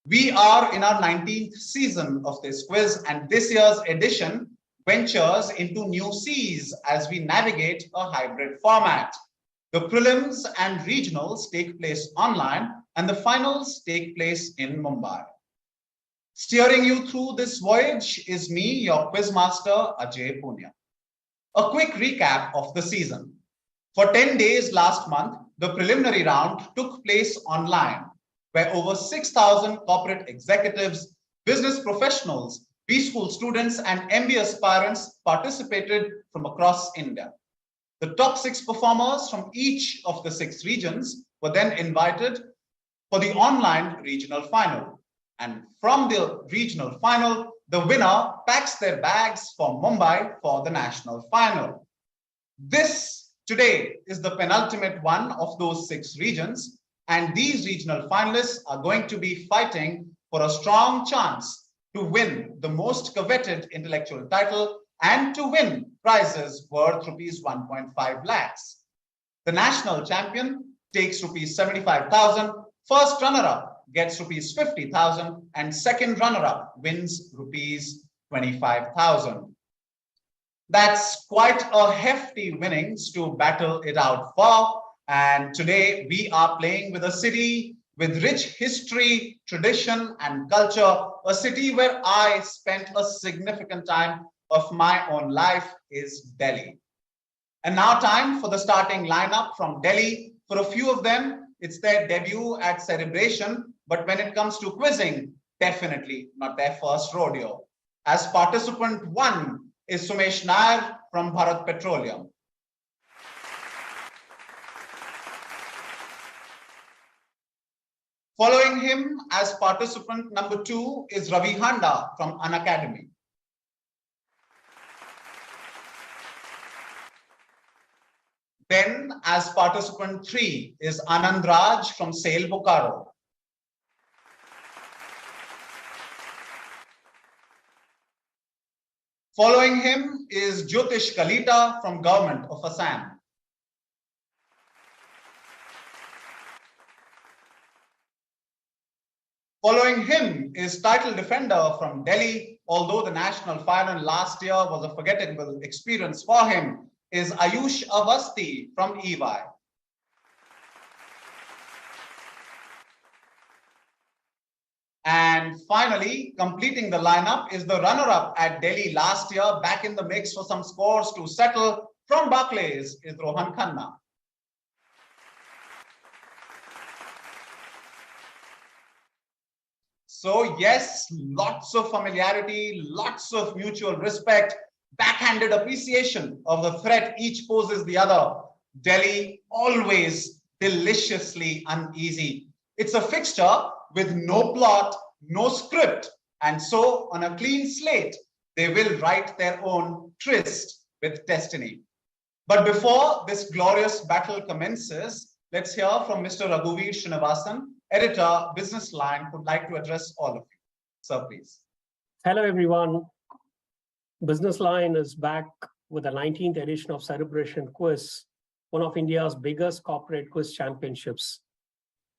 We are in our 19th season of this quiz, and this year's edition ventures into new seas as we navigate a hybrid format. The prelims and regionals take place online, and the finals take place in Mumbai. Steering you through this voyage is me, your quizmaster, Ajay Punya. A quick recap of the season. For 10 days last month, the preliminary round took place online, where over 6,000 corporate executives, business professionals, B-school students, and MBA aspirants participated from across India. The top 6 performers from each of the 6 regions were then invited for the online regional final. And from the regional final, the winner packs their bags for Mumbai for the national final. This today is the penultimate one of those 6 regions, and these regional finalists are going to be fighting for a strong chance to win the most coveted intellectual title and to win prizes worth rupees 1.5 lakhs. The national champion takes rupees 75,000, first runner-up gets rupees 50,000, and second runner-up wins rupees 25,000. That's quite a hefty winnings to battle it out for. And today we are playing with a city with rich history, tradition, and culture. A city where I spent a significant time of my own life is Delhi. And now time for the starting lineup from Delhi. For a few of them, it's their debut at Cerebration, but when it comes to quizzing, definitely not their first rodeo. As participant 1 is Sumesh Nair from Bharat Petroleum. Following him as participant number 2 is Ravi Handa from Unacademy. Then as participant 3 is Anand Raj from SAIL Bokaro. Following him is Jyotish Kalita from Govt of Assam. Following him is title defender from Delhi, although the national final last year was a forgettable experience for him, is Ayush Awasthi from EY. And finally, completing the lineup is the runner-up at Delhi last year, back in the mix for some scores to settle. From Barclay is Rohan Khanna. So yes, lots of familiarity, lots of mutual respect, backhanded appreciation of the threat each poses the other. Delhi always deliciously uneasy. It's a fixture with no plot, no script, and so on a clean slate, they will write their own tryst with destiny. But before this glorious battle commences, let's hear from Mr. Raghuveer Srinivasan, editor, BusinessLine, who'd like to address all of you. Sir, please. Hello, everyone. BusinessLine is back with the 19th edition of Cerebration Quiz, one of India's biggest corporate quiz championships.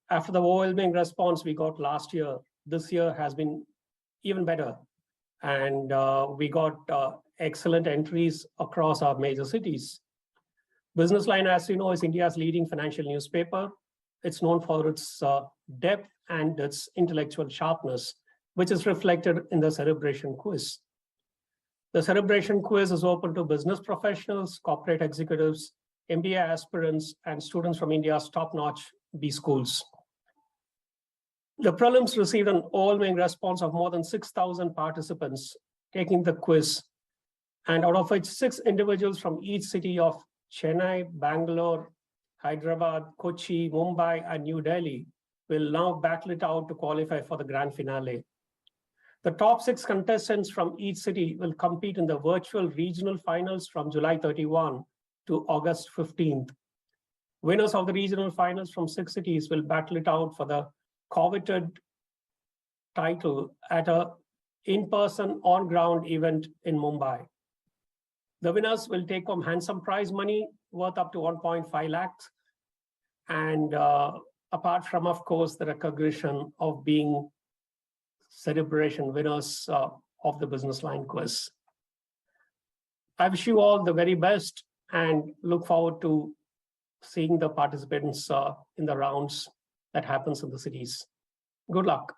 After the overwhelming response we got last year, this year has been even better. And we got excellent entries across our major cities. BusinessLine, as you know, is India's leading financial newspaper. It's known for its depth and its intellectual sharpness, which is reflected in the Cerebration Quiz. The Cerebration Quiz is open to business professionals, corporate executives, MBA aspirants, and students from India's top-notch B schools. The prelims received an overwhelming response of more than 6,000 participants taking the quiz, and out of which 6 individuals from each city of Chennai, Bangalore, Hyderabad, Kochi, Mumbai, and New Delhi will now battle it out to qualify for the grand finale. The top 6 contestants from each city will compete in the virtual regional finals from July 31 to August 15th. Winners of the regional finals from 6 cities will battle it out for the coveted title at an in-person, on-ground event in Mumbai. The winners will take home handsome prize money worth up to 1.5 lakhs. And apart from, of course, the recognition of being Cerebration winners of the Business Line quiz. I wish you all the very best and look forward to seeing the participants in the rounds that happens in the cities. Good luck.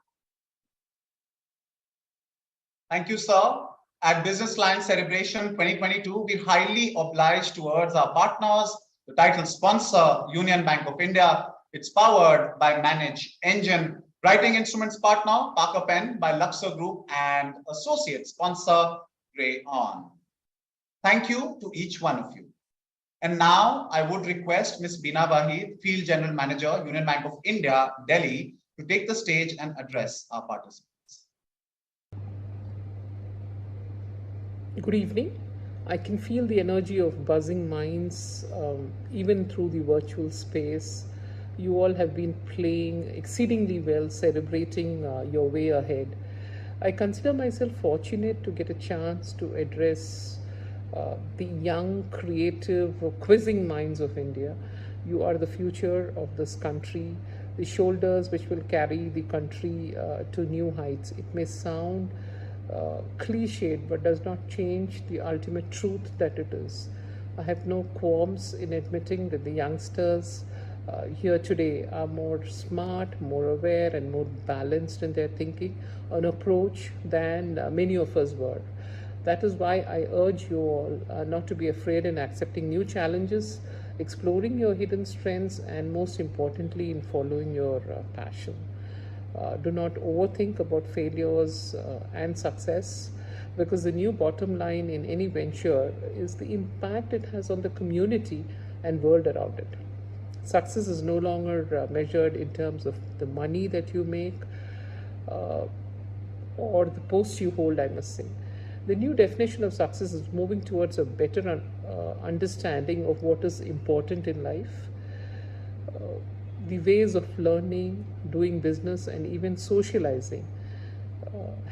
Thank you, sir. At Business Line Cerebration 2022, we're highly obliged towards our partners, the title sponsor, Union Bank of India. It's powered by Manage Engine. Writing instruments partner, Parker Pen by Luxor Group, and associate sponsor, Ray On. Thank you to each one of you. And now I would request Ms. Beena Wahid, Field General Manager, Union Bank of India, Delhi, to take the stage and address our participants. Good evening. I can feel the energy of buzzing minds even through the virtual space. You all have been playing exceedingly well, celebrating your way ahead. I consider myself fortunate to get a chance to address the young, creative, quizzing minds of India. You are the future of this country, the shoulders which will carry the country to new heights. It may sound cliched, but does not change the ultimate truth that it is. I have no qualms in admitting that the youngsters here today are more smart, more aware, and more balanced in their thinking, an approach than many of us were. That is why I urge you all not to be afraid in accepting new challenges, exploring your hidden strengths, and most importantly, in following your passion. Do not overthink about failures and success, because the new bottom line in any venture is the impact it has on the community and world around it. Success is no longer measured in terms of the money that you make or the post you hold, I must say. The new definition of success is moving towards a better understanding of what is important in life. The ways of learning, doing business, and even socializing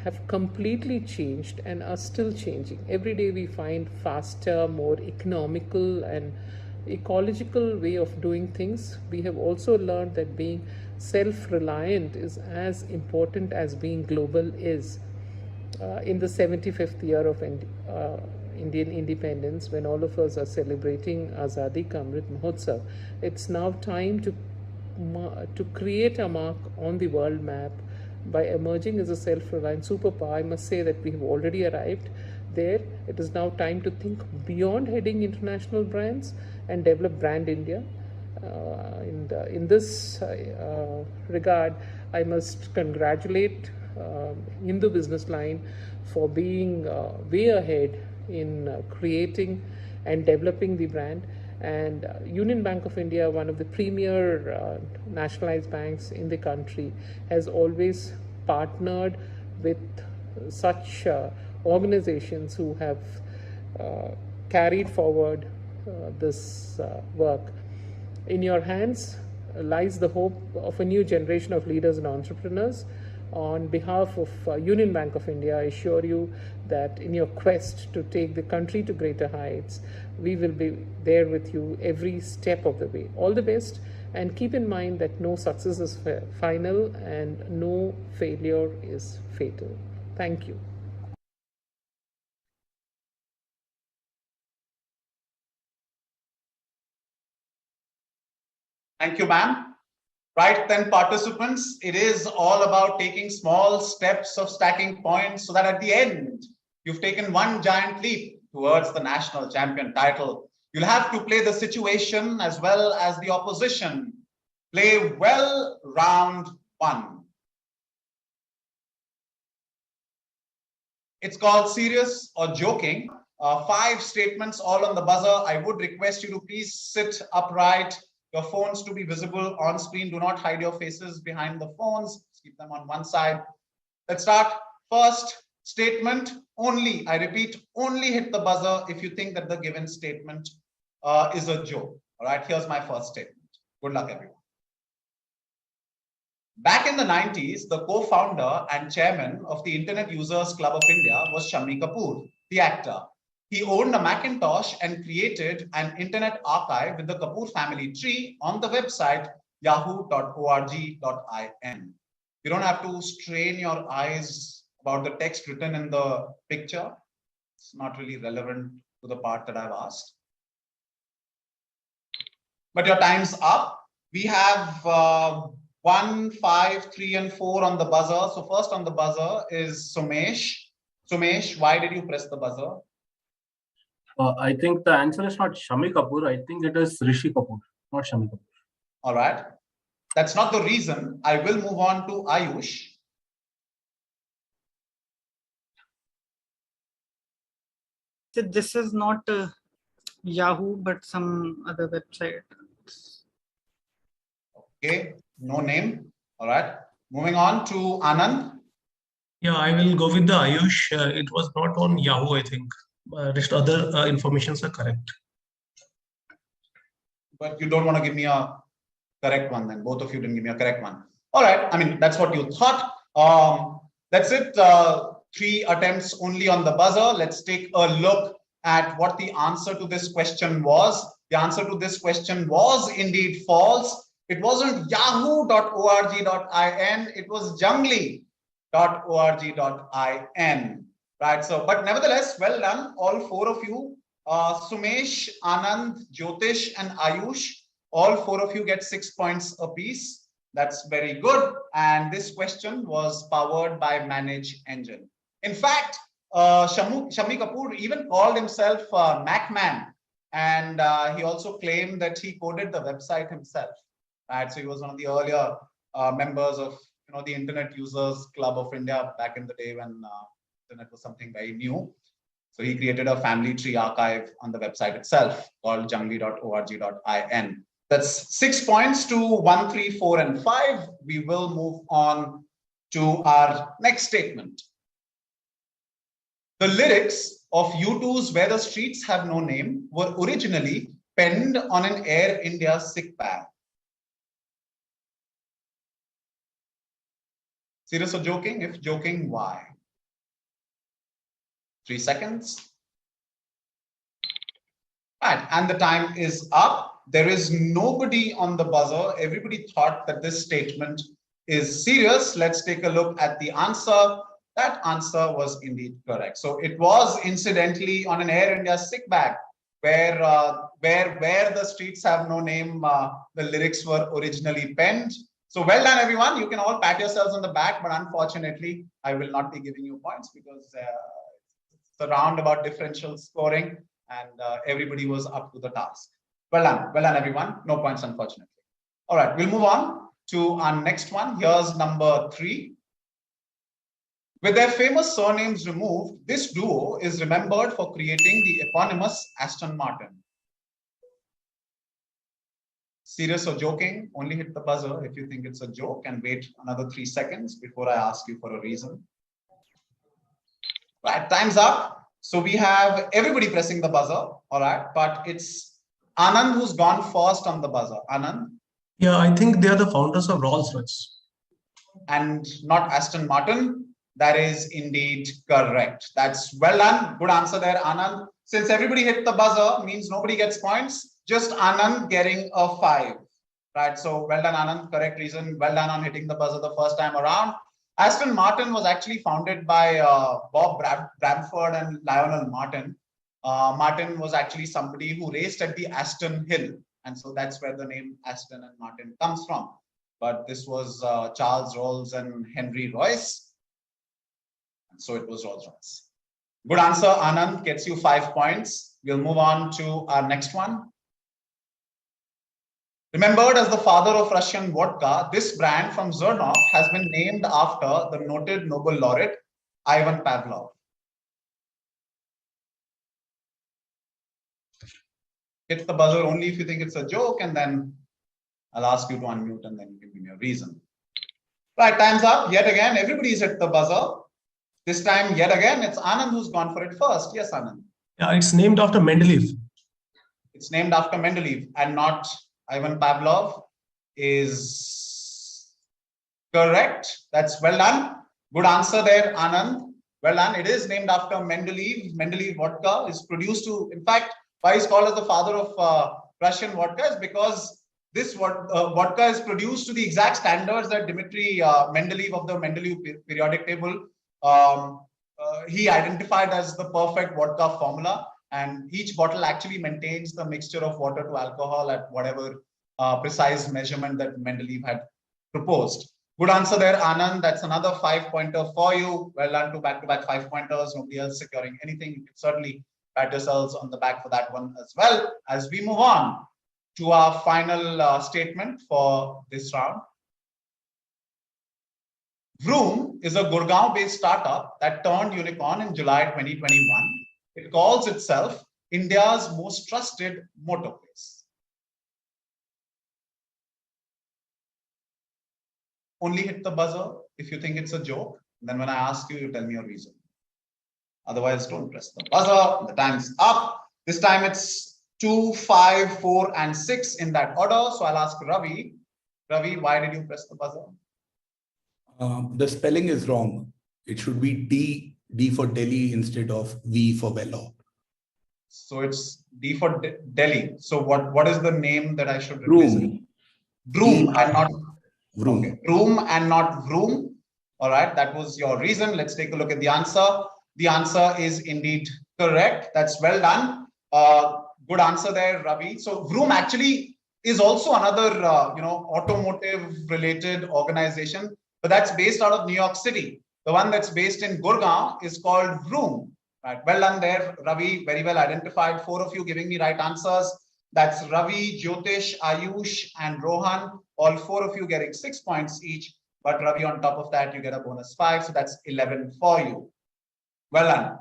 have completely changed and are still changing. Every day we find faster, more economical, and ecological way of doing things. We have also learned that being self-reliant is as important as being global is. In the 75th year of Indian independence, when all of us are celebrating Azadi Ka Amrit Mahotsav, it's now time to create a mark on the world map by emerging as a self-reliant superpower. I must say that we have already arrived there. It is now time to think beyond heading international brands and develop brand India. In this regard, I must congratulate Hindu Business Line for being way ahead in creating and developing the brand. And Union Bank of India, one of the premier nationalized banks in the country, has always partnered with such organizations who have carried forward this work. In your hands lies the hope of a new generation of leaders and entrepreneurs. On behalf of Union Bank of India, I assure you that in your quest to take the country to greater heights, we will be there with you every step of the way. All the best, and keep in mind that no success is final and no failure is fatal. Thank you. Thank you, ma'am. Right then, participants, it is all about taking small steps of stacking points so that at the end, you've taken one giant leap towards the national champion title. You'll have to play the situation as well as the opposition. Play well round one. It's called serious or joking. 5 statements all on the buzzer. I would request you to please sit upright. Your phones to be visible on screen. Do not hide your faces behind the phones. Keep them on one side. Let's start. First statement, only, I repeat, only hit the buzzer if you think that the given statement is a joke. All right, here's my first statement. Good luck, everyone. Back in the 90s, the co-founder and chairman of the Internet Users Club of India was Shammi Kapoor, the actor. He owned a Macintosh and created an internet archive with the Kapoor family tree on the website yahoo.org.in. You don't have to strain your eyes about the text written in the picture. It's not really relevant to the part that I've asked. But your time's up. We have 1, 5, 3, and 4 on the buzzer. So first on the buzzer is Sumesh. Sumesh, why did you press the buzzer? I think the answer is not Shami Kapoor. I think it is Rishi Kapoor, not Shami Kapoor. All right. That's not the reason. I will move on to Ayush. So this is not Yahoo, but some other website. Okay, no name. All right. Moving on to Anand. Yeah, I will go with the Ayush. It was not on Yahoo, I think. Rest other informations are correct. But you don't want to give me a correct one then. Both of you didn't give me a correct one. All right. I mean, that's what you thought. That's it. 3 attempts only on the buzzer. Let's take a look at what the answer to this question was. The answer to this question was indeed false. It wasn't yahoo.org.in. It was jungly.org.in. Right. So, but nevertheless, well done, all 4 of you. Sumesh, Anand, Jyotish, and Ayush. All 4 of you get 6 points apiece. That's very good. And this question was powered by Manage Engine. In fact, Shami Kapoor even called himself Macman, and he also claimed that he coded the website himself. Right, so he was one of the earlier members of the Internet Users Club of India back in the day when internet was something very new. So he created a family tree archive on the website itself called jungly.org.in. That's 6 points to 1, 3, 4, and 5. We will move on to our next statement. The lyrics of U2's Where the Streets Have No Name were originally penned on an Air India sick bag. Serious or joking? If joking, why? 3 seconds. Right, and the time is up. There is nobody on the buzzer. Everybody thought that this statement is serious. Let's take a look at the answer. That answer was indeed correct. So it was incidentally on an Air India sick bag where the streets have no name. The lyrics were originally penned. So well done, everyone. You can all pat yourselves on the back, but unfortunately, I will not be giving you points because it's a roundabout differential scoring, and everybody was up to the task. Well done, everyone. No points, unfortunately. All right, we'll move on to our next one. Here's number 3. With their famous surnames removed, this duo is remembered for creating the eponymous Aston Martin. Serious or joking? Only hit the buzzer if you think it's a joke and wait another 3 seconds before I ask you for a reason. Right, time's up. So we have everybody pressing the buzzer. All right, but it's Anand who's gone first on the buzzer. Anand. Yeah, I think they are the founders of Rolls-Royce. And not Aston Martin. That is indeed correct. That's well done. Good answer there, Anand. Since everybody hit the buzzer, means nobody gets points. Just Anand getting a 5. Right. So well done, Anand. Correct reason. Well done on hitting the buzzer the first time around. Aston Martin was actually founded by Bob Bradford and Lionel Martin. Martin was actually somebody who raced at the Aston Hill. And so that's where the name Aston and Martin comes from. But this was Charles Rolls and Henry Royce. And so it was Rolls-Royce. Good answer, Anand. Gets you 5 points. We'll move on to our next one. Remembered as the father of Russian vodka, this brand from Zernov has been named after the noted Nobel laureate Ivan Pavlov. Hit the buzzer only if you think it's a joke, and then I'll ask you to unmute and then you can give me a reason. Right, time's up. Yet again, everybody's hit the buzzer. This time, yet again, it's Anand who's gone for it first. Yes, Anand. Yeah, it's named after Mendeleev. It's named after Mendeleev and not Ivan Pavlov. Is correct. That's well done. Good answer there, Anand. Well done. It is named after Mendeleev. Mendeleev vodka is produced to, in fact, why he's called as the father of Russian vodka is because this vodka is produced to the exact standards that Dmitry Mendeleev of the Mendeleev periodic table he identified as the perfect vodka formula, and each bottle actually maintains the mixture of water to alcohol at whatever precise measurement that Mendeleev had proposed. Good answer there, Anand. That's another 5-pointer for you. Well done, to back-to-back 5-pointers. Nobody else securing anything. You can certainly pat yourselves on the back for that one as well. As we move on to our final statement for this round. Vroom is a Gurgaon-based startup that turned unicorn in July 2021. It calls itself India's most trusted motor place. Only hit the buzzer if you think it's a joke. Then when I ask you, you tell me your reason. Otherwise, don't press the buzzer. The time's up. This time it's 2, 5, 4, and 6 in that order. So I'll ask Ravi. Ravi, why did you press the buzzer? The spelling is wrong. It should be D for Delhi instead of V for Vellore. So it's D for Delhi. So what is the name that I should replace it? Vroom and not Vroom. Okay. Vroom and not Vroom. All right, that was your reason. Let's take a look at the answer. The answer is indeed correct. That's well done. Good answer there, Ravi. So Vroom actually is also another automotive related organization, but that's based out of New York City. The one that's based in Gurgaon is called Vroom. Right. Well done there, Ravi. Very well identified. 4 of you giving me right answers. That's Ravi, Jyotish, Ayush, and Rohan. All 4 of you getting 6 points each. But Ravi, on top of that, you get a bonus 5. So that's 11 for you. Well done.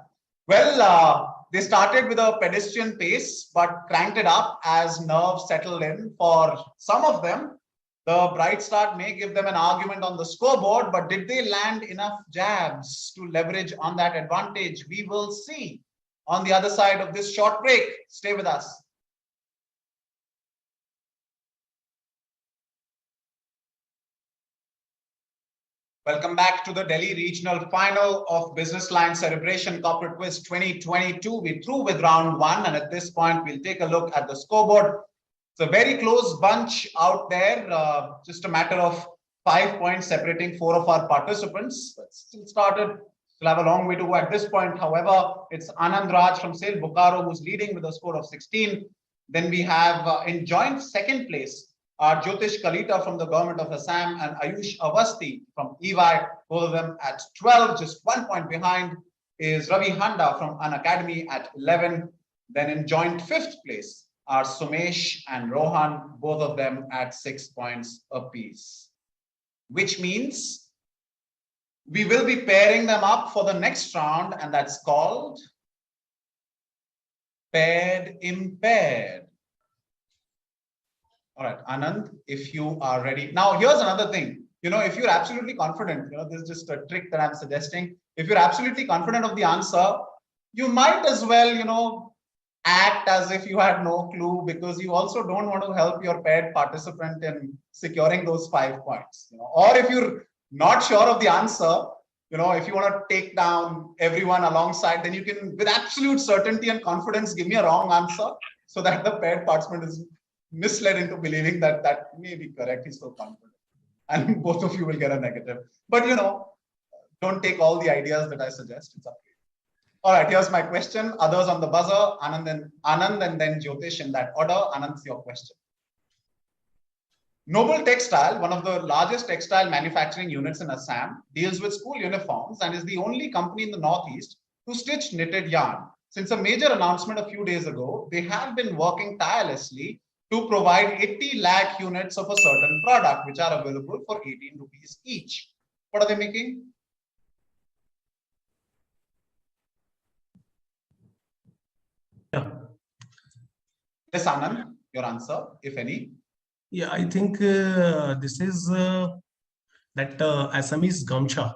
Well, they started with a pedestrian pace, but cranked it up as nerves settled in. For some of them, the bright start may give them an argument on the scoreboard, but did they land enough jabs to leverage on that advantage? We will see on the other side of this short break. Stay with us. Welcome back to the Delhi Regional Final of BusinessLine Cerebration Corporate Quiz 2022. We're through with round 1, and at this point, we'll take a look at the scoreboard. It's a very close bunch out there, just a matter of 5 points separating 4 of our participants. But still have a long way to go at this point. However, it's Anand Raj from SAIL Bokaro who's leading with a score of 16. Then we have in joint second place, Jyotish Kalita from the Govt of Assam and Ayush Awasthi from EY, both of them at 12. Just 1 point behind is Ravi Handa from An Academy at 11. Then in joint 5th place are Sumesh and Rohan, both of them at 6 points apiece. Which means we will be pairing them up for the next round, and that's called Paired Impaired. All right, Anand, if you are ready. Now, here's another thing. If you're absolutely confident, this is just a trick that I'm suggesting. If you're absolutely confident of the answer, you might as well, act as if you had no clue, because you also don't want to help your paired participant in securing those 5 points. Or if you're not sure of the answer, if you want to take down everyone alongside, then you can, with absolute certainty and confidence, give me a wrong answer so that the paired participant is misled into believing that that may be correct. He's so confident, and both of you will get a negative. But don't take all the ideas that I suggest. It's up to you. All right, here's my question. Others on the buzzer, Anand and then Jyotish in that order. Anand, your question. Noble Textile, one of the largest textile manufacturing units in Assam, deals with school uniforms and is the only company in the Northeast to stitch knitted yarn. Since a major announcement a few days ago, they have been working tirelessly to provide 80 lakh units of a certain product, which are available for 18 rupees each. What are they making? Yeah. Yes, Anand, your answer, if any. Yeah, I think this is that Assamese Gamcha.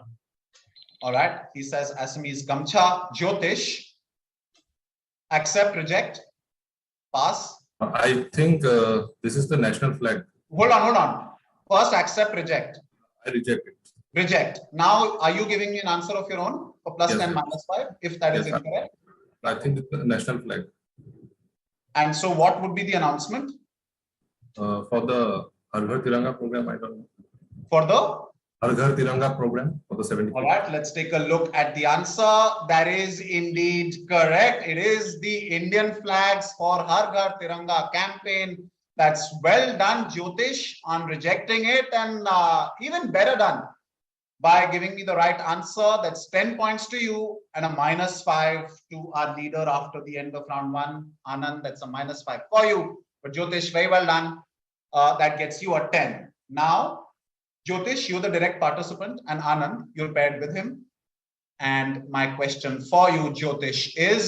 All right, he says Assamese Gamcha. Jyotish, accept, reject, pass. I think this is the national flag. Hold on. First, accept, reject. I reject it. Reject. Now, are you giving me an answer of your own for plus Yes, 10, minus 5, if that is Yes, incorrect? I think it's the national flag. And so what would be the announcement? For the Har Ghar Tiranga program, I don't know. For the Har Ghar Tiranga program for the 70. All right, let's take a look at the answer. That is indeed correct. It is the Indian flags for Har Ghar Tiranga campaign. That's well done, Jyotish, on rejecting it, and even better done by giving me the right answer. That's 10 points to you and a -5 to our leader after the end of round one. Anand, that's a -5 for you. But Jyotish, very well done. That gets you a 10. Now, Jyotish, you're the direct participant, and Anand, you're paired with him. And my question for you, Jyotish, is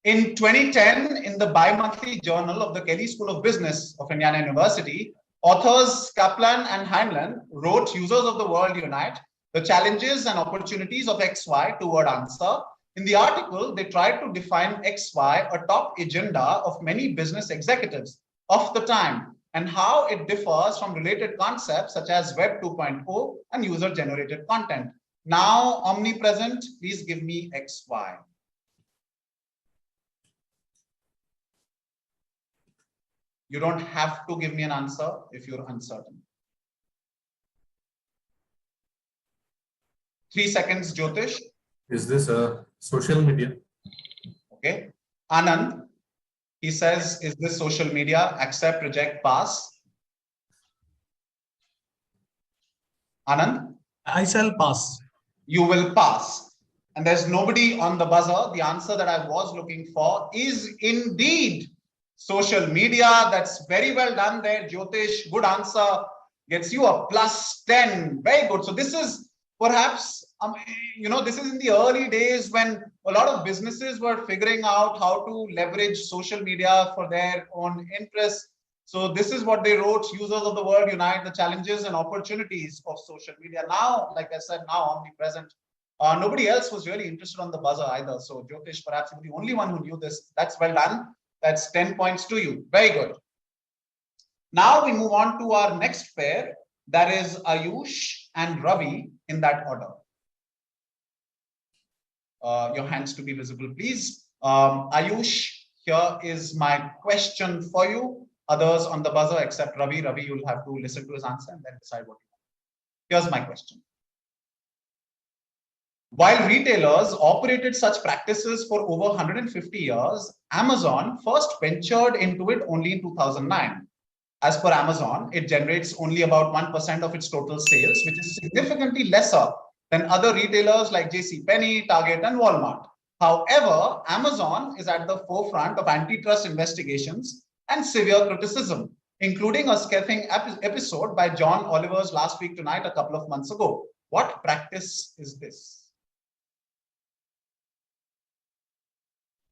in 2010, in the bi-monthly journal of the Kelly School of Business of Indiana University, authors Kaplan and Heinlein wrote Users of the World Unite, the challenges and opportunities of XY, two-word answer. In the article, they tried to define XY, a top agenda of many business executives of the time, and how it differs from related concepts such as Web 2.0 and user-generated content. Now, omnipresent, please give me XY. You don't have to give me an answer if you're uncertain. 3 seconds, Jyotish. Is this social media? Okay. Anand, he says, is this social media? Accept, reject, pass. Anand? I shall pass. You will pass. And there's nobody on the buzzer. The answer that I was looking for is indeed social media. That's very well done there, Jyotish. Good answer. Gets you a +10. Very good. So this is perhaps, this is in the early days when a lot of businesses were figuring out how to leverage social media for their own interests. So this is what they wrote, Users of the World Unite, the challenges and opportunities of social media. Now, like I said, now omnipresent. Nobody else was really interested on the buzzer either. So Jyotish, perhaps you're the only one who knew this. That's well done. That's 10 points to you. Very good. Now we move on to our next pair. That is Ayush and Ravi in that order. Your hands to be visible, please. Ayush, here is my question for you. Others on the buzzer except Ravi. Ravi, you'll have to listen to his answer and then decide what you want. Here's my question. While retailers operated such practices for over 150 years, Amazon first ventured into it only in 2009. As per Amazon, it generates only about 1% of its total sales, which is significantly lesser than other retailers like JCPenney, Target, and Walmart. However, Amazon is at the forefront of antitrust investigations and severe criticism, including a scathing episode by John Oliver's Last Week Tonight a couple of months ago. What practice is this?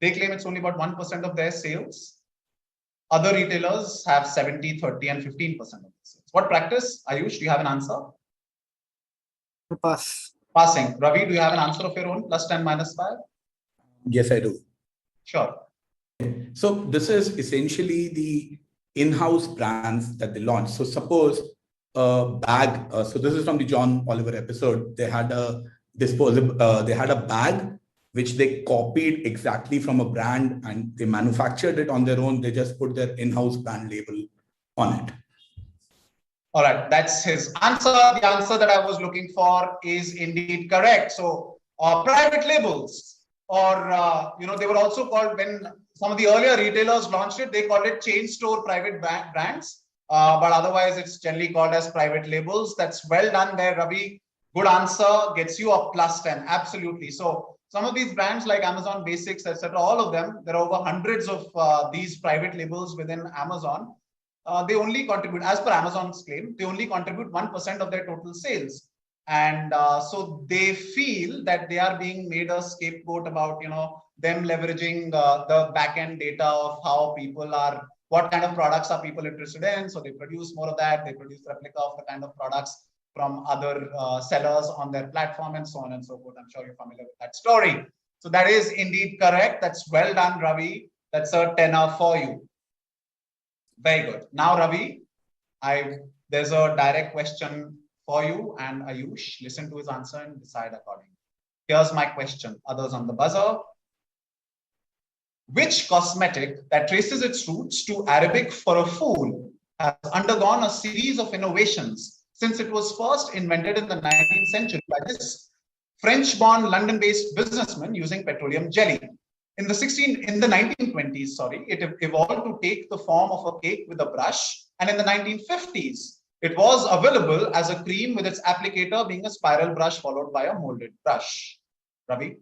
They claim it's only about 1% of their sales. Other retailers have 70, 30, and 15% of the sales. What practice? Ayush, do you have an answer? Pass. Passing. Ravi, do you have an answer of your own? +10, -5? Yes, I do. Sure. So this is essentially the in-house brands that they launched. So suppose a bag. So this is from the John Oliver episode. They had a disposable. They had a bag which they copied exactly from a brand and they manufactured it on their own. They just put their in-house brand label on it. All right, that's his answer. The answer that I was looking for is indeed correct. So private labels, or they were also called, when some of the earlier retailers launched it, they called it chain store private brands. But otherwise, it's generally called as private labels. That's well done there, Ravi. Good answer. Gets you a +10. Absolutely. So some of these brands like Amazon Basics, etc., all of them, there are over hundreds of these private labels within Amazon. They only contribute, as per Amazon's claim, they only contribute 1% of their total sales. And so they feel that they are being made a scapegoat about, them leveraging the back-end data of how people are, what kind of products are people interested in. So they produce more of that. They produce replica of the kind of products from other sellers on their platform and so on and so forth. I'm sure you're familiar with that story. So that is indeed correct. That's well done, Ravi. That's a 10 for you. Very good. Now, Ravi, there's a direct question for you and Ayush. Listen to his answer and decide accordingly. Here's my question. Others on the buzzer. Which cosmetic that traces its roots to Arabic for a fool has undergone a series of innovations since it was first invented in the 19th century by this French-born London-based businessman using petroleum jelly. In the 1920s, it evolved to take the form of a cake with a brush, and in the 1950s, it was available as a cream with its applicator being a spiral brush followed by a molded brush. Ravi?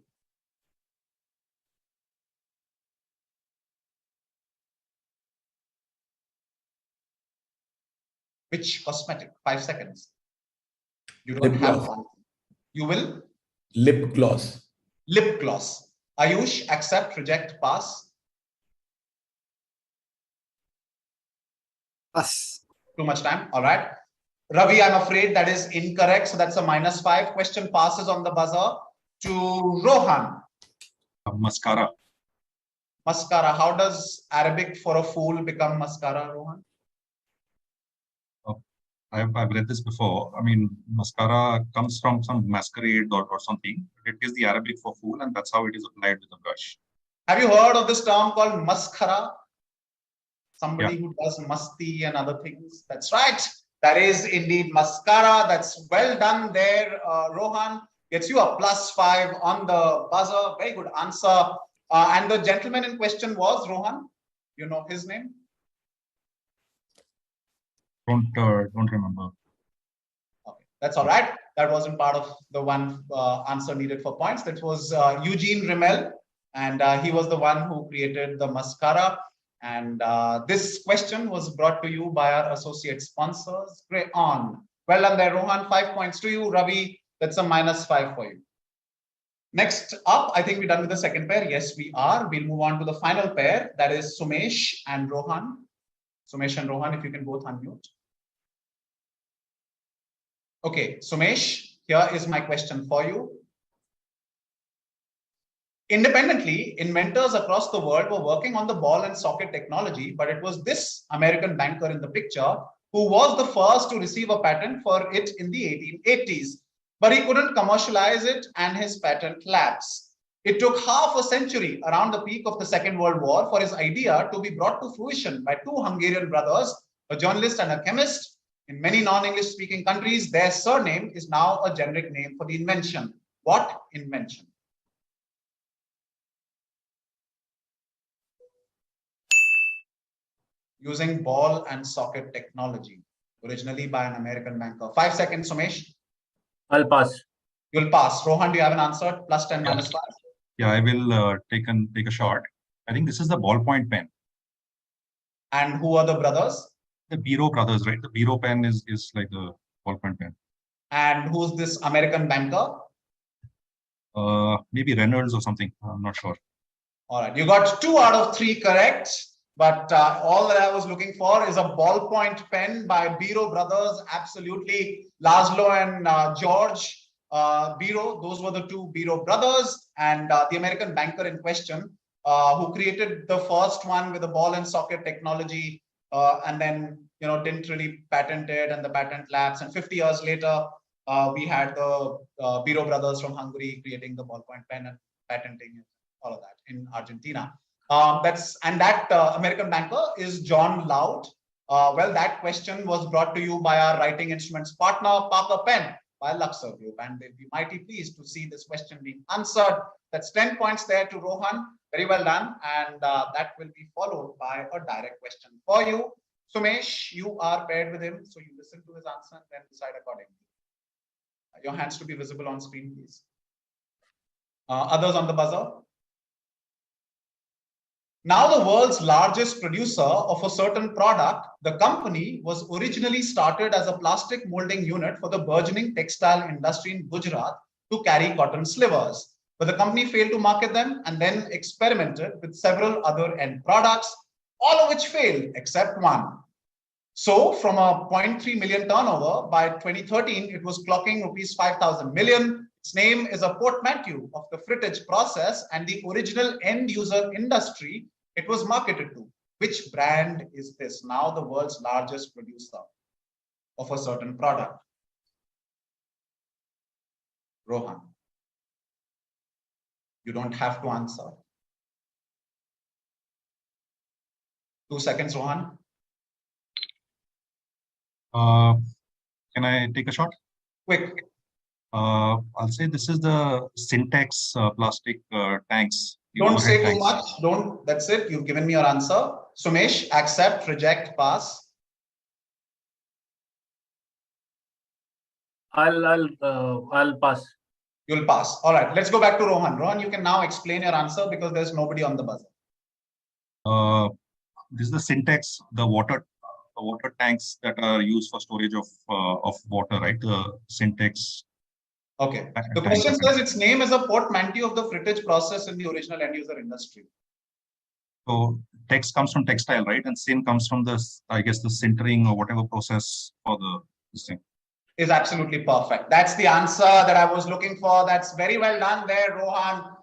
Which cosmetic? 5 seconds. You don't Lip have gloss. one. You will? Lip gloss. Lip gloss. Ayush, accept, reject, pass. Pass. Too much time. All right. Ravi, I'm afraid that is incorrect. So that's a -5. Question passes on the buzzer to Rohan. Mascara. Mascara. How does Arabic for a fool become mascara, Rohan? I've read this before. I mean, mascara comes from some masquerade or something. It is the Arabic for fool, and that's how it is applied with a brush. Have you heard of this term called mascara? Somebody Yeah. who does masti and other things. That's right. That is indeed mascara. That's well done there, Rohan. Gets you a +5 on the buzzer. Very good answer. And the gentleman in question was Rohan. You know his name? Don't remember. Okay, that's all right. That wasn't part of the one answer needed for points. That was Eugene Rimmel, and he was the one who created the mascara. And this question was brought to you by our associate sponsors, Crayon. Well done there, Rohan. 5 points to you. Ravi, that's a -5 for you. Next up, I think we're done with the second pair. Yes, we are. We'll move on to the final pair. That is Sumesh and Rohan. Sumesh and Rohan, if you can both unmute. Okay, Sumesh, here is my question for you. Independently, inventors across the world were working on the ball and socket technology, but it was this American banker in the picture who was the first to receive a patent for it in the 1880s. But he couldn't commercialize it and his patent lapsed. It took half a century around the peak of the Second World War for his idea to be brought to fruition by two Hungarian brothers, a journalist and a chemist. In many non-English speaking countries, their surname is now a generic name for the invention. What invention? Using ball and socket technology, originally by an American banker. 5 seconds, Sumesh. I'll pass. You'll pass. Rohan, do you have an answer? +10, -5? Yeah, I will take a shot. I think this is the ballpoint pen. And who are the brothers? The Biro brothers, right? The Biro pen is like the ballpoint pen. And who's this American banker? Maybe Reynolds or something. I'm not sure. All right, you got 2 out of 3 correct. But all that I was looking for is a ballpoint pen by Biro brothers. Absolutely. Laszlo and George Biro, those were the 2 Biro brothers. And the American banker in question who created the first one with the ball and socket technology and then, didn't really patent it and the patent lapsed. And 50 years later, we had the Biro brothers from Hungary creating the ballpoint pen and patenting it, all of that in Argentina. That American banker is John Loud. Well, that question was brought to you by our writing instruments partner, Parker Pen, by Luxor Group. And they'll be mighty pleased to see this question being answered. That's 10 points there to Rohan. Very well done. And that will be followed by a direct question for you. Sumesh, you are paired with him. So you listen to his answer and then decide accordingly. Your hands to be visible on screen, please. Others on the buzzer. Now the world's largest producer of a certain product, the company was originally started as a plastic molding unit for the burgeoning textile industry in Gujarat to carry cotton slivers. But the company failed to market them and then experimented with several other end products, all of which failed except one. So from a 0.3 million turnover, by 2013, it was clocking rupees 5,000 million. Its name is a portmanteau of the frittage process and the original end user industry it was marketed to. Which brand is this? Now the world's largest producer of a certain product. Rohan, you don't have to answer. 2 seconds, Rohan. Can I take a shot? Quick. I'll say this is the Syntex plastic tanks. the Don't overhead say too tanks. much. Don't. That's it. You've given me your answer. Sumesh, accept, reject, pass. I'll pass. You'll pass. All right. Let's go back to Rohan. Rohan, you can now explain your answer because there's nobody on the buzzer. This is the Syntex, the water tanks that are used for storage of water, right? The Syntex. Okay. The question says its name is a portmanteau of the frittage process in the original end user industry. So text comes from textile, right? And syn comes from the, I guess, the sintering or whatever process for this thing. Is absolutely perfect. That's the answer that I was looking for. That's very well done there, Rohan.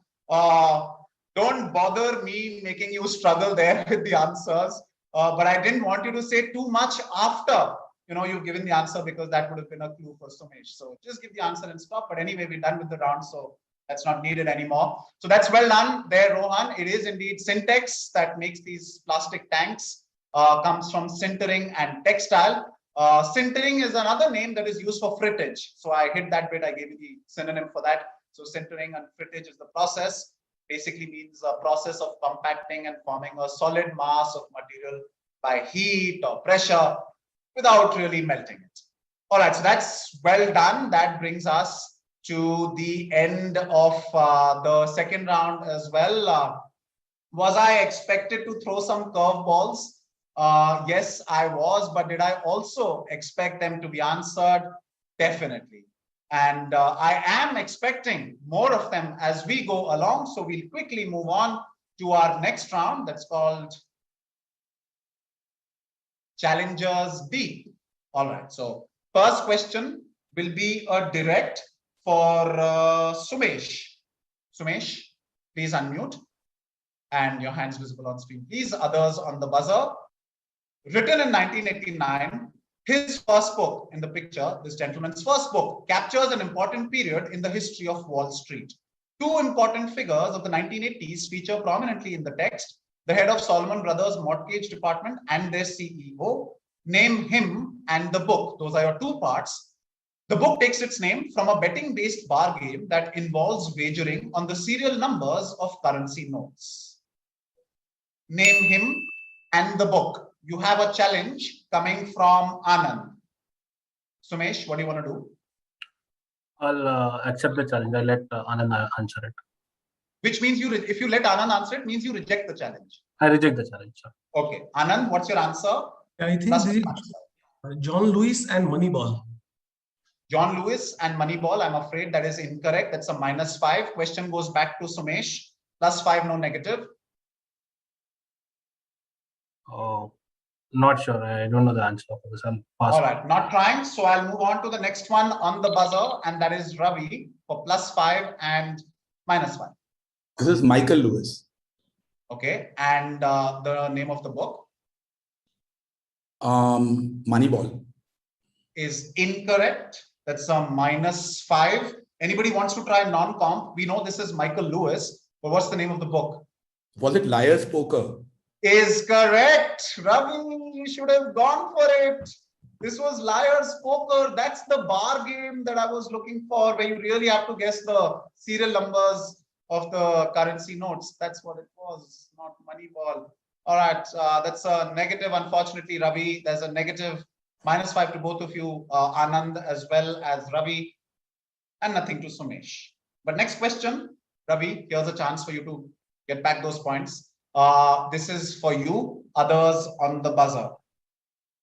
Don't bother me making you struggle there with the answers. But I didn't want you to say too much after you've given the answer, because that would have been a clue for Sumesh. So just give the answer and stop. But anyway, we're done with the round, so that's not needed anymore. So that's well done there, Rohan. It is indeed Syntex that makes these plastic tanks. Comes from sintering and textile. Sintering is another name that is used for frittage. So I hit that bit. I gave you the synonym for that. So sintering and frittage is the process. Basically means a process of compacting and forming a solid mass of material by heat or pressure without really melting it. All right, so that's well done. That brings us to the end of the second round as well. Was I expected to throw some curveballs? Yes, I was, but did I also expect them to be answered? Definitely. And I am expecting more of them as we go along. So we'll quickly move on to our next round. That's called Challengers B. All right. So first question will be a direct for Sumesh. Sumesh, please unmute. And your hands visible on screen. Please, others on the buzzer. Written in 1989, his first book in the picture, this gentleman's first book, captures an important period in the history of Wall Street. Two important figures of the 1980s feature prominently in the text: the head of Salomon Brothers Mortgage Department and their CEO. Name him and the book. Those are your two parts. The book takes its name from a betting-based bar game that involves wagering on the serial numbers of currency notes. Name him and the book. You have a challenge coming from Anand. Sumesh, what do you want to do? I'll accept the challenge. I'll let Anand answer it. Which means if you let Anand answer it, means you reject the challenge. I reject the challenge, sir. Okay. Anand, what's your answer? I think this is John Lewis and Moneyball. John Lewis and Moneyball. I'm afraid that is incorrect. That's a -5. Question goes back to Sumesh. +5, no negative. Oh, not sure. I don't know the answer for this. I'll pass. All right, not trying. So I'll move on to the next one on the buzzer, and that is Ravi for +5 and -5. This is Michael Lewis. Okay, and the name of the book? Moneyball. Is incorrect. That's a -5. Anybody wants to try non-comp? We know this is Michael Lewis, but what's the name of the book? Was it Liar's Poker? Is correct. Ravi, you should have gone for it. This was Liar's Poker. That's the bar game that I was looking for, where you really have to guess the serial numbers of the currency notes. That's what it was, not Moneyball. All right, that's a negative, unfortunately, Ravi. There's a negative -5 to both of you, Anand as well as Ravi, and nothing to Sumesh. But next question, Ravi, here's a chance for you to get back those points. This is for you, others on the buzzer.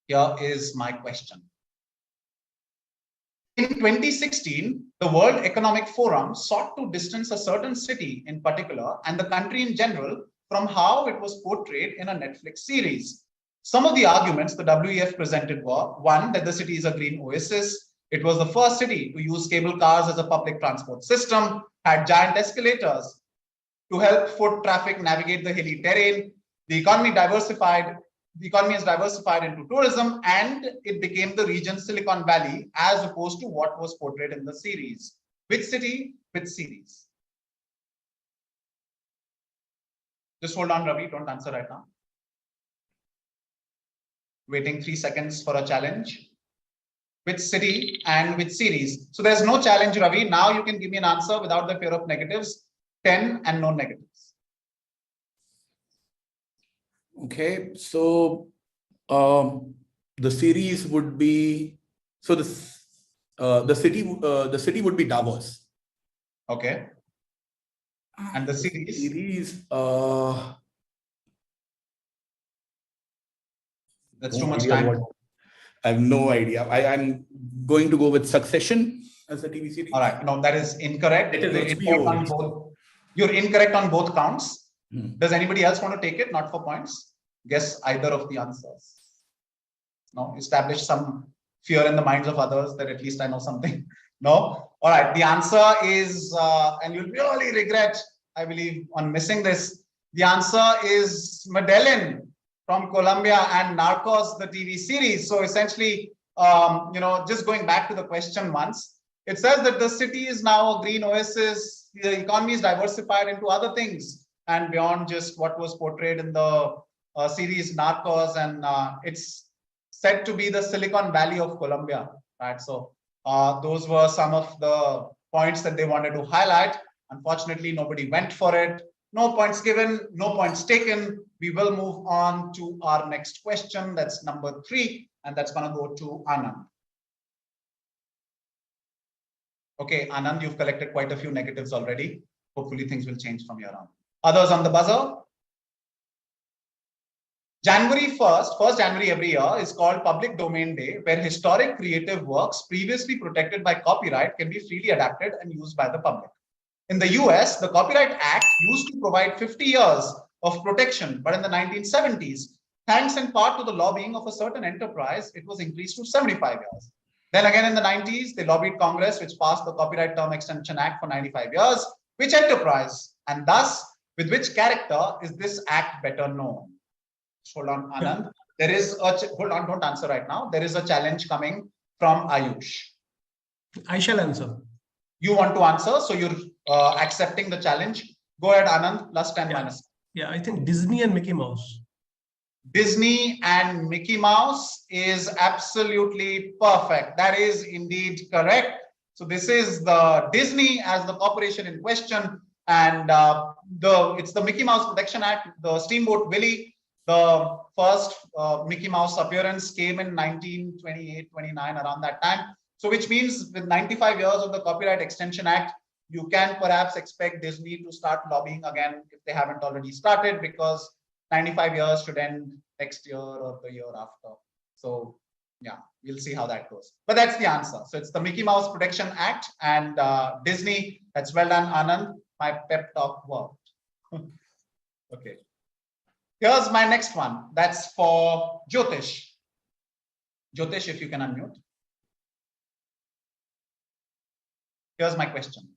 Here is my question. In 2016, the World Economic Forum sought to distance a certain city in particular and the country in general from how it was portrayed in a Netflix series. Some of the arguments the WEF presented were: one, that the city is a green oasis. It was the first city to use cable cars as a public transport system, had giant escalators to help foot traffic navigate the hilly terrain. The economy is diversified into tourism, and it became the region's Silicon Valley as opposed to what was portrayed in the series. Which city, which series? Just hold on, Ravi. Don't answer right now. Waiting 3 seconds for a challenge. Which city and which series? So there's no challenge, Ravi. Now you can give me an answer without the fear of negatives. 10 and no negatives. Okay, so the series would be, so the city would be Davos. Okay. And the series? That's too much time. I have no idea. I'm going to go with Succession as a TV series. All right. No, that is incorrect. It is HBO. You're incorrect on both counts. Does anybody else want to take it? Not for points. Guess either of the answers. No, establish some fear in the minds of others that at least I know something. No. All right. The answer is, and you'll really regret, I believe, on missing this. The answer is Medellin from Colombia and Narcos, the TV series. So essentially, just going back to the question once, it says that the city is now a green oasis. The economy is diversified into other things and beyond just what was portrayed in the series Narcos, and it's said to be the Silicon Valley of Colombia, right? So those were some of the points that they wanted to highlight. Unfortunately, nobody went for it. No points given, no points taken. We will move on to our next question. That's number 3, and that's going to go to Anand. Okay, Anand, you've collected quite a few negatives already. Hopefully things will change from here on. Others on the buzzer? January 1st January every year is called Public Domain Day, where historic creative works previously protected by copyright can be freely adapted and used by the public. In the US, the Copyright Act used to provide 50 years of protection, but in the 1970s, thanks in part to the lobbying of a certain enterprise, it was increased to 75 years. Then again in the 90s, they lobbied Congress, which passed the Copyright Term Extension Act for 95 years. Which enterprise and thus with which character is this act better known? Hold on, Anand. There is a, hold on, don't answer right now. There is a challenge coming from Ayush. I shall answer. You want to answer, so you're accepting the challenge. Go ahead, Anand, plus 10 minus. Yeah, I think Disney and Mickey Mouse. Disney and Mickey Mouse is absolutely perfect. That is indeed correct. So this is the Disney as the corporation in question, and it's the Mickey Mouse Protection Act. The Steamboat Willie, the first Mickey Mouse appearance came in 1928, 29, around that time. So which means with 95 years of the Copyright Extension Act, you can perhaps expect Disney to start lobbying again if they haven't already started, because 95 years should end next year or the year after. So yeah, we'll see how that goes. But that's the answer. So it's the Mickey Mouse Protection Act and Disney. That's well done, Anand. My pep talk worked. Okay. Here's my next one. That's for Jyotish. Jyotish, if you can unmute. Here's my question.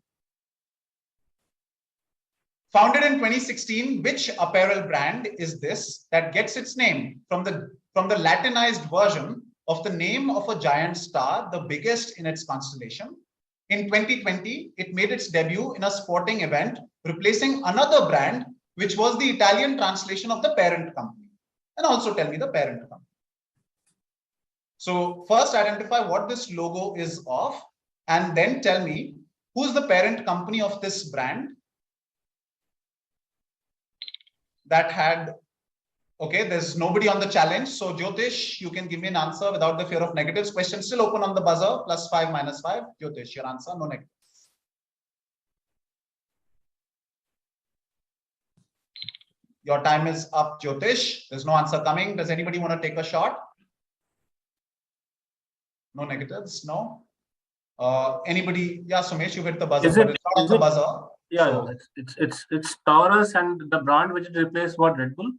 Founded in 2016, which apparel brand is this that gets its name from the Latinized version of the name of a giant star, the biggest in its constellation? In 2020, it made its debut in a sporting event, replacing another brand, which was the Italian translation of the parent company. And also tell me the parent company. So first identify what this logo is of, and then tell me who's the parent company of this brand that had, okay, there's nobody on the challenge. So Jyotish, you can give me an answer without the fear of negatives. Question still open on the buzzer, +5, -5. Jyotish, your answer, no negatives. Your time is up, Jyotish. There's no answer coming. Does anybody want to take a shot? No negatives, no? Anybody? Yeah, Sumesh, you hit the buzzer, but it's not on the buzzer. Yeah, so, it's Taurus, and the brand which it replaced what, Red Bull?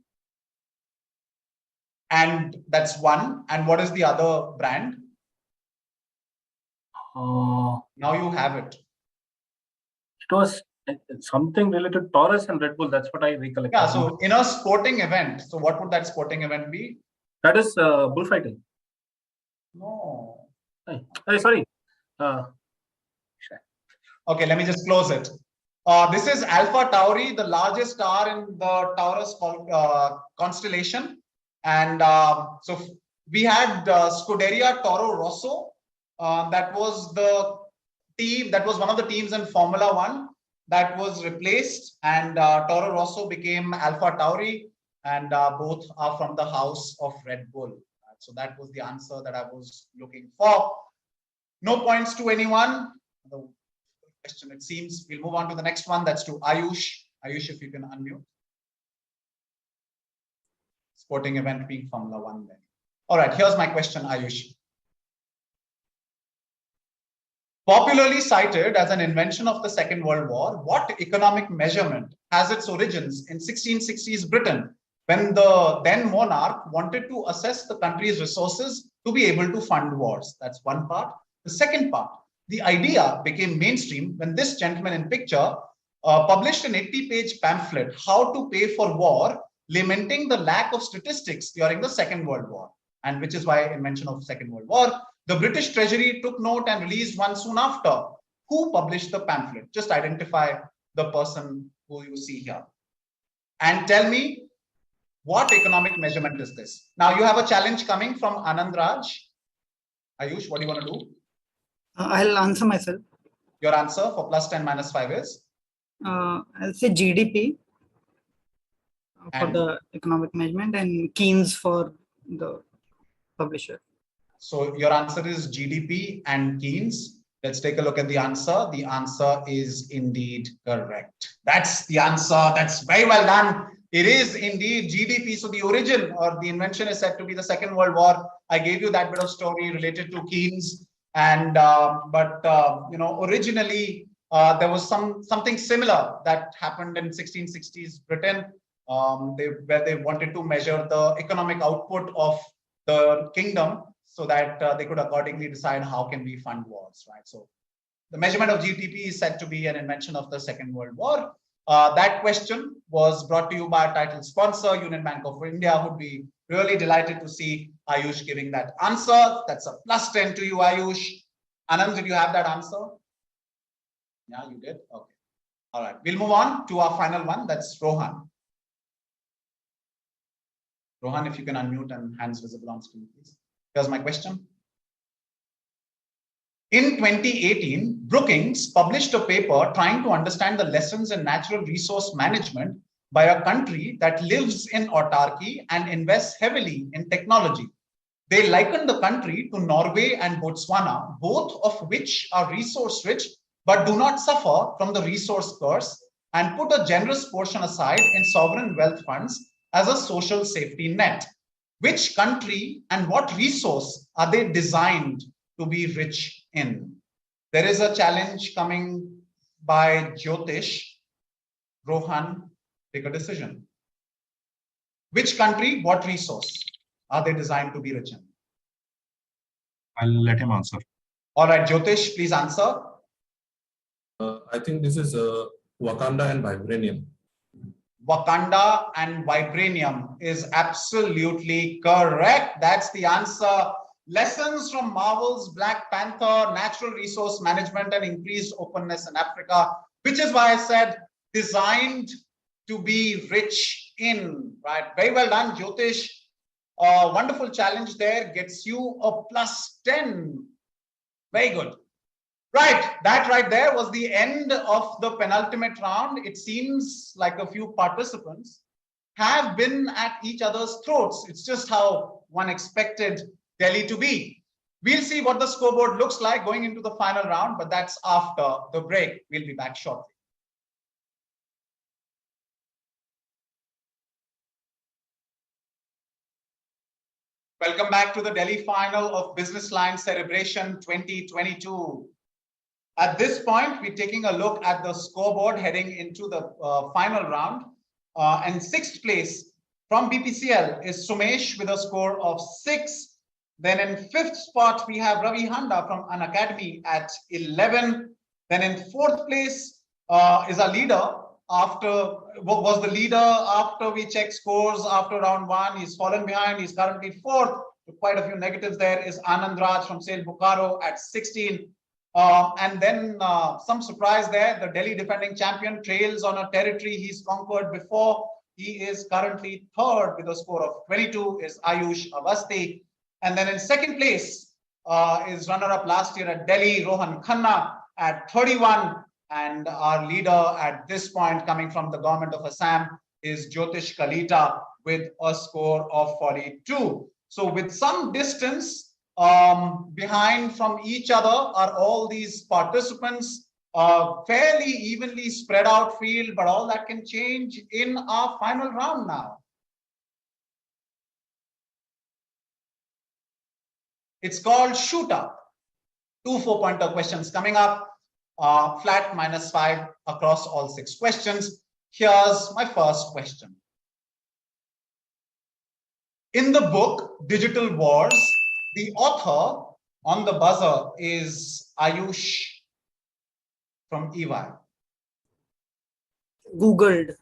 and that's one. And what is the other brand? Now you have it. It was something related to Taurus and Red Bull. That's what I recollect. Yeah, so in a sporting event, so what would that sporting event be? That is bullfighting. No. Hey, sorry. Okay, let me just close it. This is Alpha Tauri, the largest star in the Taurus constellation. And so We had Scuderia Toro Rosso. That was the team. That was one of the teams in Formula One that was replaced, and Toro Rosso became Alpha Tauri, and both are from the house of Red Bull. So that was the answer that I was looking for. No points to anyone. The question, it seems. We'll move on to the next one. That's to Ayush. Ayush, if you can unmute. Sporting event being Formula One then. All right, here's my question, Ayush. Popularly cited as an invention of the Second World War, what economic measurement has its origins in 1660s Britain, when the then monarch wanted to assess the country's resources to be able to fund wars? That's one part. The second part, the idea became mainstream when this gentleman in picture published an 80-page pamphlet, How to Pay for War, lamenting the lack of statistics during the Second World War, and which is why invention of Second World War. The British Treasury took note and released one soon after. Who published the pamphlet? Just identify the person who you see here. And tell me, what economic measurement is this? Now you have a challenge coming from Anand Raj. Ayush, what do you want to do? I'll answer myself. Your answer for +10 -5 is? I'll say GDP for the economic measurement and Keynes for the publisher. So your answer is GDP and Keynes. Let's take a look at the answer. The answer is indeed correct. That's the answer. That's very well done. It is indeed GDP. So the origin or the invention is said to be the Second World War. I gave you that bit of story related to Keynes, and originally there was something similar that happened in 1660s Britain, where they wanted to measure the economic output of the kingdom, so that they could accordingly decide how can we fund wars, right? So the measurement of GDP is said to be an invention of the Second World War. That question was brought to you by our title sponsor, Union Bank of India, who would be really delighted to see Ayush giving that answer. That's a +10 to you, Ayush. Anand, did you have that answer? Yeah, you did? Okay. All right. We'll move on to our final one. That's Rohan. Rohan, if you can unmute and hands visible on screen, please. Here's my question. In 2018, Brookings published a paper trying to understand the lessons in natural resource management by a country that lives in autarky and invests heavily in technology. They likened the country to Norway and Botswana, both of which are resource rich but do not suffer from the resource curse, and put a generous portion aside in sovereign wealth funds as a social safety net. Which country and what resource are they designed to be rich in? There is a challenge coming by Jyotish. Rohan, take a decision. Which country, what resource are they designed to be rich in? I'll let him answer. All right, Jyotish, please answer. I think this is Wakanda and vibranium. Wakanda and vibranium is absolutely correct. That's the answer. Lessons from Marvel's Black Panther, natural resource management and increased openness in Africa, which is why I said designed to be rich in, right? Very well done, Jyotish. Wonderful challenge there, gets you a +10. Very good. Right, that right there was the end of the penultimate round. It seems like a few participants have been at each other's throats. It's just how one expected Delhi to be. We'll see what the scoreboard looks like going into the final round, but that's after the break. We'll be back shortly. Welcome back to the Delhi final of BusinessLine Cerebration 2022. At this point, we're taking a look at the scoreboard heading into the final round. And 6th place from BPCL is Sumesh with a score of 6. Then in 5th spot, we have Ravi Handa from an academy at 11. Then in 4th place is our leader was the leader after we checked scores after round 1. He's fallen behind. He's currently 4th. So quite a few negatives there is Anand Raj from Sale Bokaro at 16. And then some surprise there, the Delhi defending champion trails on a territory he's conquered before. He is currently 3rd with a score of 22, is Ayush Awasthi. And then in second place is runner-up last year at Delhi, Rohan Khanna at 31. And our leader at this point coming from the Govt of Assam is Jyotish Kalita with a score of 42. So with some distance behind from each other are all these participants, fairly evenly spread out field, but all that can change in our final round now. It's called Shoot Up. 2 4-pointer questions coming up. Flat -5 across all 6 questions. Here's my first question. In the book Digital Wars, the author on the buzzer is Ayush from EY. Googled.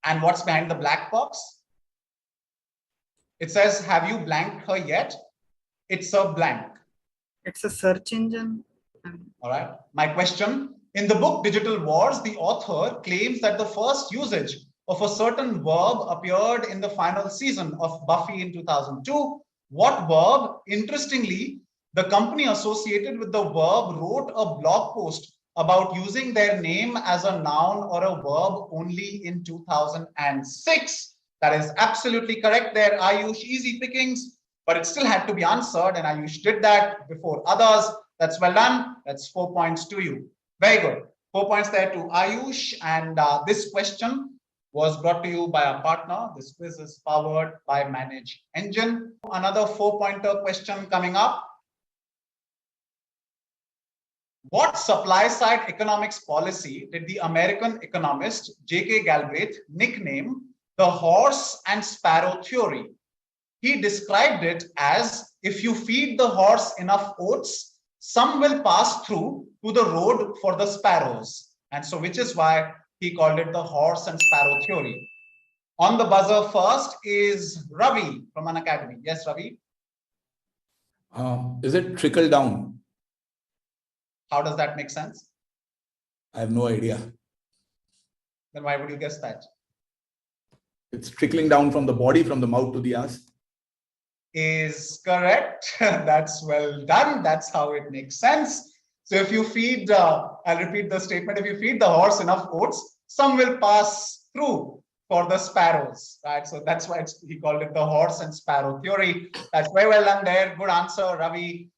And what's behind the black box? It says, have you blanked her yet? It's a blank. It's a search engine. All right. My question, in the book Digital Wars, the author claims that the first usage of a certain verb appeared in the final season of Buffy in 2002. What verb? Interestingly, the company associated with the verb wrote a blog post about using their name as a noun or a verb only in 2006. That is absolutely correct there, Ayush. Easy pickings, but it still had to be answered, and Ayush did that before others. That's well done. That's 4 points to you. Very good. 4 points there to Ayush. And this question was brought to you by our partner. This quiz is powered by Manage Engine. Another 4-pointer question coming up. What supply-side economics policy did the American economist J.K. Galbraith nickname the horse and sparrow theory? He described it as, if you feed the horse enough oats, some will pass through to the road for the sparrows. And so, which is why he called it the horse and sparrow theory. On the buzzer first is Ravi from an academy. Yes, Ravi. Is it trickle down? How does that make sense? I have no idea. Then why would you guess that? It's trickling down from the body, from the mouth to the ass. Is correct. That's well done. That's how it makes sense. So if you feed, I'll repeat the statement, if you feed the horse enough oats, some will pass through for the sparrows, right? So that's why he called it the horse and sparrow theory. That's very well done there. Good answer, Ravi.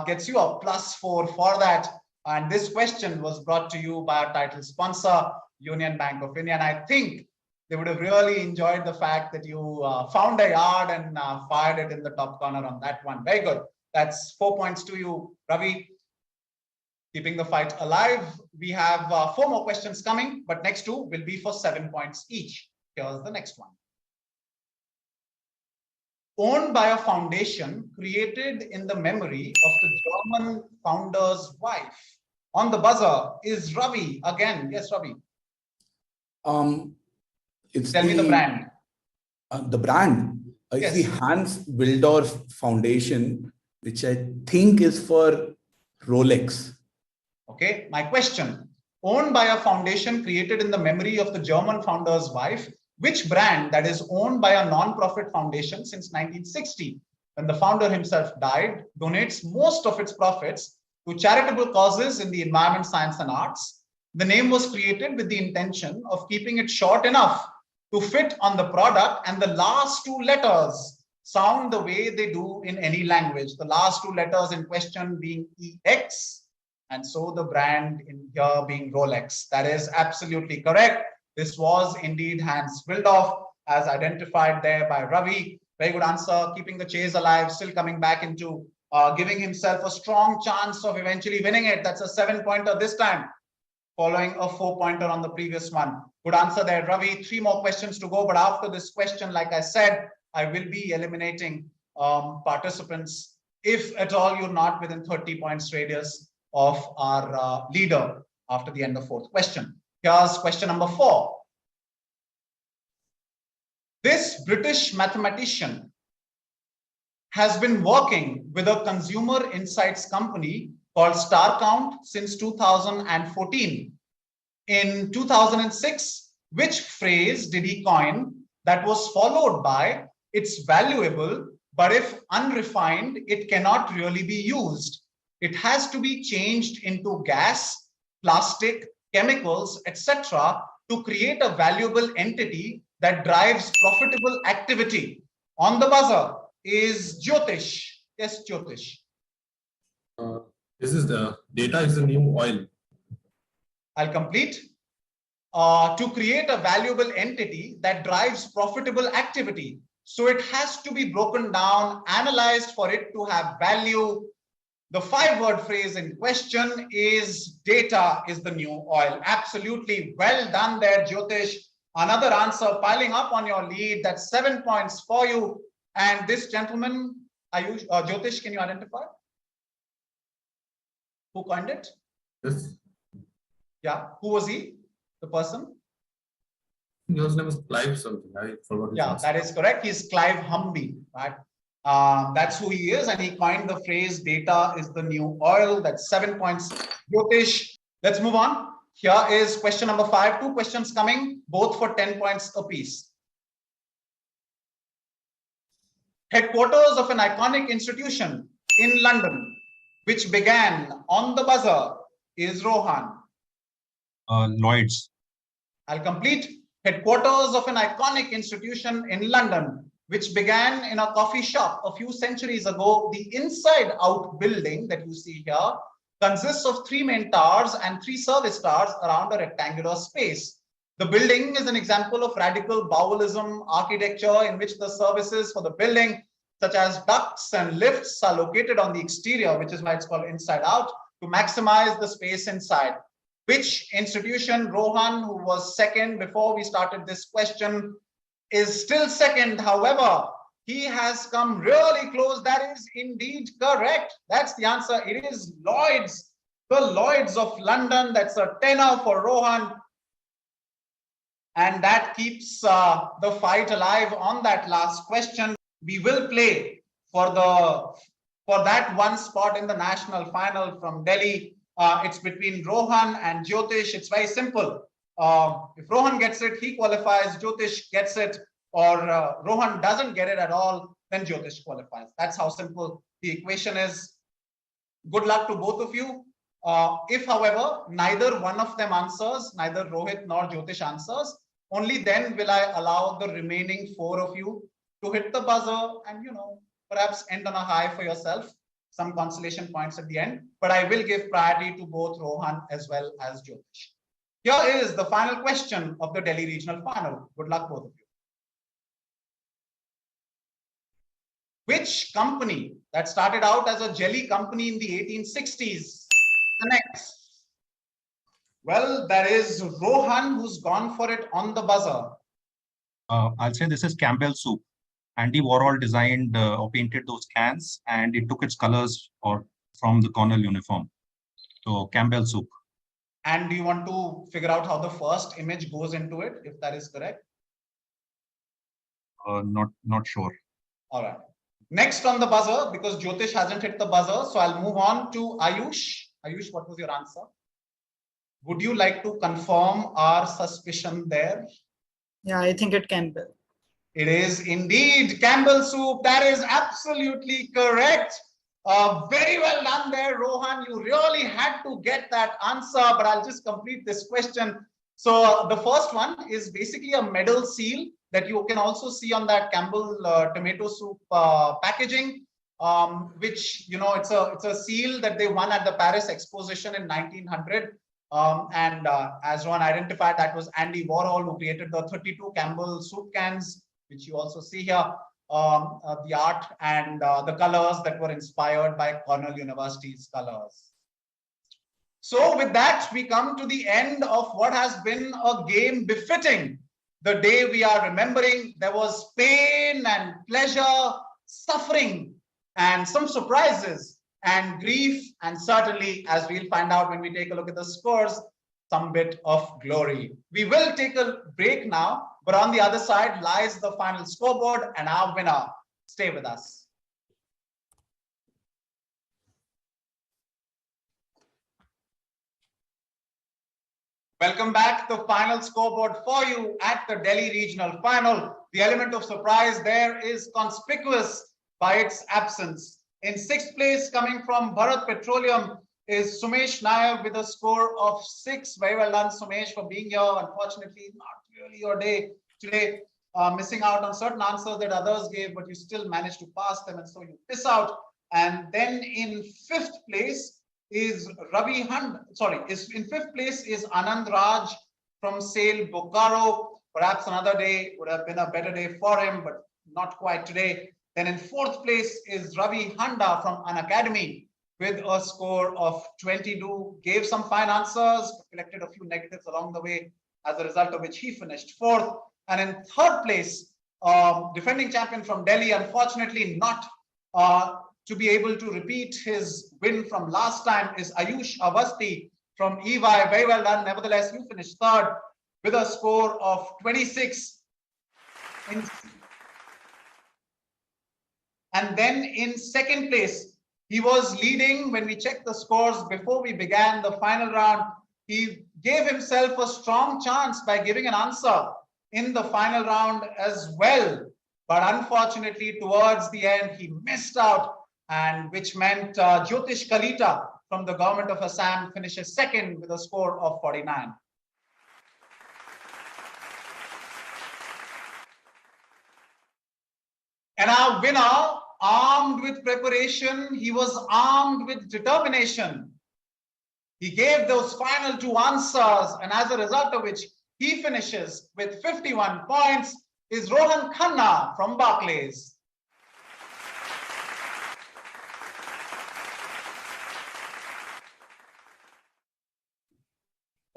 Gets you a +4 for that. And this question was brought to you by our title sponsor, Union Bank of India. And I think they would have really enjoyed the fact that you found a yard and fired it in the top corner on that one. Very good. That's 4 points to you, Ravi. Keeping the fight alive. We have 4 more questions coming, but next 2 will be for 7 points each. Here's the next one. Owned by a foundation created in the memory of the German founder's wife. On the buzzer is Ravi again. Yes, Ravi. Tell me the brand. The brand. It's the Hans Wildorf Foundation, which I think is for Rolex. Okay, my question. Owned by a foundation created in the memory of the German founder's wife, which brand that is owned by a non-profit foundation since 1960, when the founder himself died, donates most of its profits to charitable causes in the environment, science, and arts? The name was created with the intention of keeping it short enough to fit on the product, and the last 2 letters sound the way they do in any language. The last 2 letters in question being EX, and so the brand in here being Rolex. That is absolutely correct. This was indeed Hans Wildorf, as identified there by Ravi. Very good answer. Keeping the chase alive, still coming back into giving himself a strong chance of eventually winning it. That's a 7-pointer this time, following a 4-pointer on the previous one. Good answer there, Ravi. 3 more questions to go. But after this question, like I said, I will be eliminating participants if at all you're not within 30 points radius of our leader after the end of 4th question. Here's question number 4. This British mathematician has been working with a consumer insights company called StarCount since 2014. In 2006, which phrase did he coin that was followed by "it's valuable but if unrefined, it cannot really be used. It has to be changed into gas, plastic, chemicals, etc. to create a valuable entity that drives profitable activity. On the buzzer is Jyotish. Yes, Jyotish. This is the data is the new oil. I'll complete. To create a valuable entity that drives profitable activity. So it has to be broken down, analyzed for it to have value. The 5-word phrase in question is data is the new oil. Absolutely well done there, Jyotish. Another answer piling up on your lead. That's 7 points for you. And this gentleman, Ayush, Jyotish, can you identify? Who coined it? Yes. Yeah, who was he? The person? His name is Clive something. I forgot his Yeah, last that name. is correct. He's Clive Humby, right? That's who he is, and he coined the phrase "data is the new oil." That's 7 points. Jyotish, let's move on. Here is question number 5. 2 questions coming, both for 10 points apiece. Headquarters of an iconic institution in London, which began on the buzzer, is Rohan. Lloyd's. I'll complete. Headquarters of an iconic institution in London, which began in a coffee shop a few centuries ago. The inside out building that you see here consists of 3 main towers and 3 service towers around a rectangular space. The building is an example of radical Baoism architecture in which the services for the building, such as ducts and lifts, are located on the exterior, which is why it's called inside out, to maximize the space inside. Which institution? Rohan, who was second before we started this question, is still second. However, he has come really close. That is indeed correct. That's the answer. It is Lloyd's, the Lloyd's of London. That's a tenner for Rohan. And that keeps the fight alive on that last question. We will play for that one spot in the national final from Delhi. It's between Rohan and Jyotish. It's very simple. If Rohan gets it, he qualifies. Jyotish gets it, or Rohan doesn't get it at all, then Jyotish qualifies. That's how simple the equation is. Good luck to both of you. If, however, neither one of them answers, neither Rohit nor Jyotish answers, only then will I allow the remaining 4 of you to hit the buzzer and, perhaps end on a high for yourself. Some consolation points at the end, but I will give priority to both Rohan as well as Jyotish. Here is the final question of the Delhi regional final. Good luck, both of you. Which company that started out as a jelly company in the 1860s connects? Well, there is Rohan who's gone for it on the buzzer. I'll say this is Campbell Soup. Andy Warhol designed or painted those cans, and it took its colors from the Cornell uniform. So Campbell Soup. And do you want to figure out how the first image goes into it, if that is correct? Not sure. All right. Next on the buzzer, because Jyotish hasn't hit the buzzer, so I'll move on to Ayush. Ayush, what was your answer? Would you like to confirm our suspicion there? Yeah, I think it can be. It is indeed Campbell Soup. That is absolutely correct. Very well done there, Rohan. You really had to get that answer, but I'll just complete this question. So the first one is basically a medal seal that you can also see on that Campbell tomato soup packaging, which, it's a seal that they won at the Paris Exposition in 1900. As Rohan identified, that was Andy Warhol who created the 32 Campbell soup cans, which you also see here, the art and the colors that were inspired by Cornell University's colors. So with that, we come to the end of what has been a game befitting the day we are remembering. There was pain and pleasure, suffering, and some surprises and grief, and certainly, as we'll find out when we take a look at the scores, some bit of glory. We will take a break now, but on the other side lies the final scoreboard and our winner. Stay with us. Welcome back. The final scoreboard for you at the Delhi Regional Final. The element of surprise there is conspicuous. by its absence. In 6th place, coming from Bharat Petroleum, is Sumesh Nair with a score of 6. Very well done, Sumesh, for being here. Unfortunately, not really your day today, missing out on certain answers that others gave, but you still managed to pass them, and so you miss out. And then in 5th place is Ravi Hund. In 5th place is Anand Raj from Sale Bokaro. Perhaps another day would have been a better day for him, but not quite today. Then in 4th place is Ravi Handa from An Academy with a score of 22. Gave some fine answers, collected a few negatives along the way, as a result of which he finished 4th. And in 3rd place, defending champion from Delhi, unfortunately not to be able to repeat his win from last time, is Ayush Awasthi from EY. Very well done. Nevertheless, you finished 3rd with a score of 26. And then in 2nd place, he was leading when we checked the scores before we began the final round. He gave himself a strong chance by giving an answer in the final round as well. But unfortunately, towards the end, he missed out, and which meant Jyotish Kalita from the Govt of Assam finishes 2nd with a score of 49. And our winner, armed with preparation, he was armed with determination. He gave those final 2 answers, and as a result of which he finishes with 51 points, is Rohan Khanna from Barclay.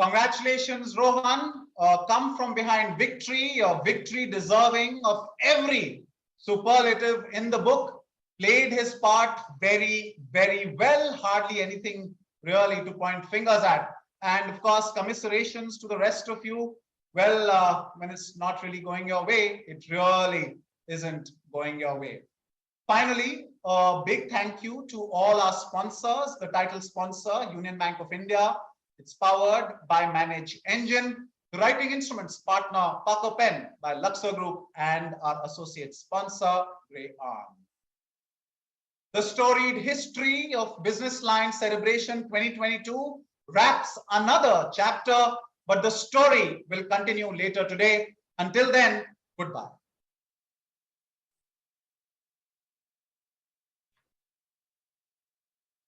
Congratulations, Rohan. Come from behind victory, a victory deserving of every superlative in the book. Played his part very, very well. Hardly anything really to point fingers at. And of course, commiserations to the rest of you. Well, when it's not really going your way, it really isn't going your way. Finally, a big thank you to all our sponsors. The title sponsor, Union Bank of India. It's powered by Manage Engine. The writing instruments partner, Parker Pen by Luxor Group, and our associate sponsor, Grey Arm. The storied history of BusinessLine Cerebration 2022 wraps another chapter, but the story will continue later today. Until then, goodbye.